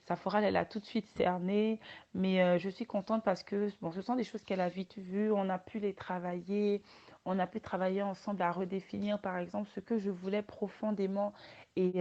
Sephora, elle a tout de suite cerné, mais je suis contente parce que bon, ce sont des choses qu'elle a vite vues, on a pu les travailler, on a pu travailler ensemble à redéfinir par exemple ce que je voulais profondément et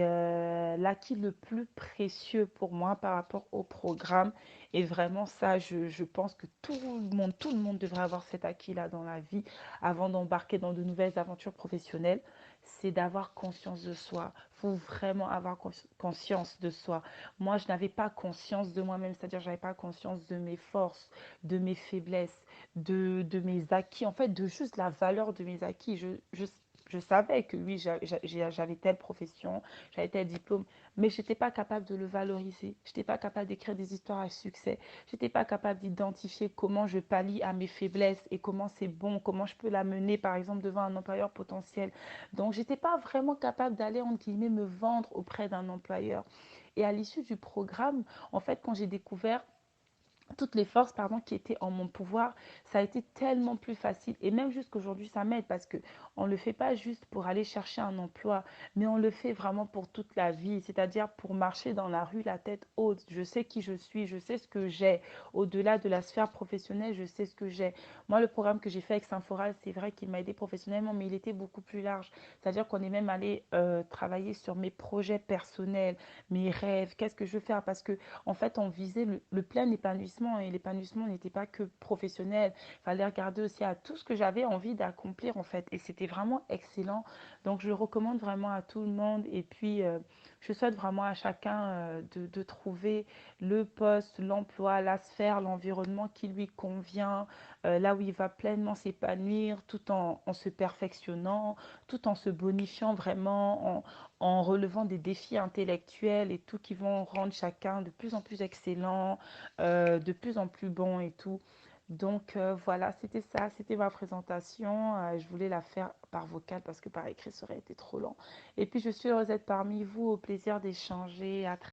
l'acquis le plus précieux pour moi par rapport au programme. Et vraiment ça, je pense que tout le monde devrait avoir cet acquis-là dans la vie avant d'embarquer dans de nouvelles aventures professionnelles, c'est d'avoir conscience de soi. Il faut vraiment avoir conscience de soi. Moi, je n'avais pas conscience de moi-même, c'est-à-dire je n'avais pas conscience de mes forces, de mes faiblesses, de mes acquis, en fait, de juste la valeur de mes acquis. Je savais que oui, j'avais telle profession, j'avais tel diplôme, mais je n'étais pas capable de le valoriser. Je n'étais pas capable d'écrire des histoires à succès. Je n'étais pas capable d'identifier comment je pallie à mes faiblesses et comment c'est bon, comment je peux l'amener, par exemple, devant un employeur potentiel. Donc, je n'étais pas vraiment capable d'aller, entre guillemets, me vendre auprès d'un employeur. Et à l'issue du programme, en fait, quand j'ai découvert toutes les forces pardon, qui étaient en mon pouvoir, ça a été tellement plus facile. Et même jusqu'aujourd'hui, ça m'aide parce que on ne le fait pas juste pour aller chercher un emploi, mais on le fait vraiment pour toute la vie, c'est-à-dire pour marcher dans la rue la tête haute. Je sais qui je suis, je sais ce que j'ai. Au-delà de la sphère professionnelle, je sais ce que j'ai. Moi, le programme que j'ai fait avec Symphoral, c'est vrai qu'il m'a aidé professionnellement, mais il était beaucoup plus large. C'est-à-dire qu'on est même allé travailler sur mes projets personnels, mes rêves, qu'est-ce que je veux faire parce que en fait, on visait le plein épanouissement et l'épanouissement n'était pas que professionnel. Il fallait regarder aussi à tout ce que j'avais envie d'accomplir en fait. Et c'était vraiment excellent. Donc, je le recommande vraiment à tout le monde. Et puis, je souhaite vraiment à chacun de trouver le poste, l'emploi, la sphère, l'environnement qui lui convient, là où il va pleinement s'épanouir tout en se perfectionnant, tout en se bonifiant vraiment, en relevant des défis intellectuels et tout qui vont rendre chacun de plus en plus excellent, de plus en plus bon et tout. Donc voilà, c'était ça, c'était ma présentation. Je voulais la faire par vocal parce que par écrit ça aurait été trop long. Et puis je suis heureuse d'être parmi vous, au plaisir d'échanger. À très